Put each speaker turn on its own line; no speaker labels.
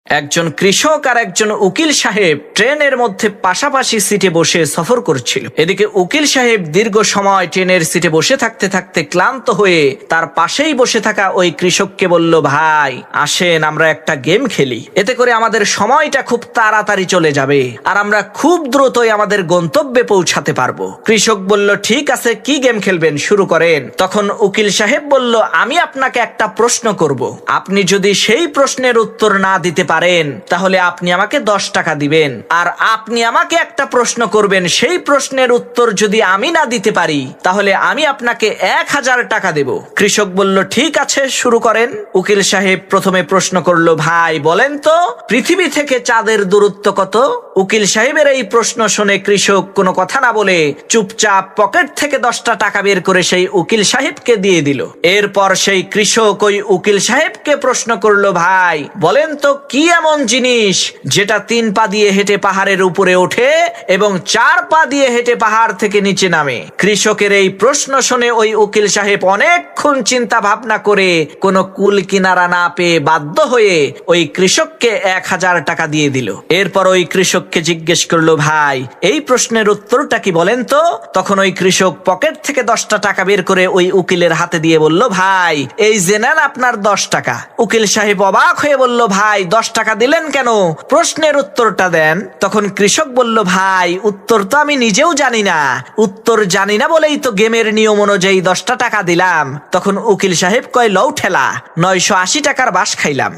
একজন কৃষক আর একজন উকিল সাহেব ট্রেনের মধ্যে পাশাপাশি সিটে বসে সফর করছিল। এদিকে উকিল সাহেব দীর্ঘ সময় ট্রেনের সিটে বসে থাকতে থাকতে ক্লান্ত হয়ে তার পাশেই বসে থাকা ওই কৃষককে বলল, ভাই আসেন আমরা একটা গেম খেলি, এতে করে আমাদের সময়টা খুব তাড়াতাড়ি চলে যাবে আর আমরা খুব দ্রুতই আমাদের গন্তব্যে পৌঁছাতে পারবো। কৃষক বলল, ঠিক আছে, কি গেম খেলবেন, শুরু করেন। তখন উকিল সাহেব বলল, আমি আপনাকে একটা প্রশ্ন করব, আপনি যদি সেই প্রশ্নের উত্তর না দিতে পারেন তাহলে আপনি আমাকে 10 টাকা দিবেন, আর আপনি আমাকে একটা প্রশ্ন করবেন, সেই প্রশ্নের উত্তর যদি আমি না দিতে পারি তাহলে আমি আপনাকে 1000 টাকা দেব। কৃষক বলল, ঠিক আছে, শুরু করেন। উকিল সাহেব প্রথমে প্রশ্ন করলো, ভাই বলেন তো পৃথিবী থেকে চাঁদের দূরত্ব কত? উকিল সাহেবের এই প্রশ্ন শুনে কৃষক কোনো কথা না বলে চুপচাপ পকেট থেকে 10টা টাকা বের করে সেই উকিল সাহেবকে দিয়ে দিল। এরপর সেই কৃষক ওই উকিল সাহেবকে প্রশ্ন করলো, ভাই বলেন তো কি এমন জিনিস যেটা 3 পা দিয়ে হেঁটে পাহাড়ের উপরে ওঠে এবং 4 পা দিয়ে হেঁটে পাহাড় থেকে নিচে নামে? কৃষকের এই প্রশ্ন শুনে ওই উকিল সাহেব অনেকক্ষণ চিন্তা ভাবনা করে কোনো কুল কিনারা না পেয়ে বাধ্য হয়ে ওই কৃষককে 1000 টাকা দিয়ে দিল। এরপর ওই কৃষককে জিজ্ঞেস করলো, ভাই এই প্রশ্নের উত্তরটা কি বলেন তো? তখন ওই কৃষক পকেট থেকে 10টা টাকা বের করে ওই উকিলের হাতে দিয়ে বলল, ভাই এই যে নেন আপনার 10 টাকা। উকিল সাহেব অবাক হয়ে বলল, ভাই 10 টাকা দিলেন কেন? প্রশ্নের উত্তরটা দেন। তখন কৃষক বলল, ভাই উত্তর তো আমি নিজেও জানি না, উত্তর জানি না বলেই তো গেমের নিয়ম অনুযায়ী 10টা টাকা দিলাম। তখন উকিল সাহেব কয়, লও ঠেলা, 980 টাকার বাস খাইলাম।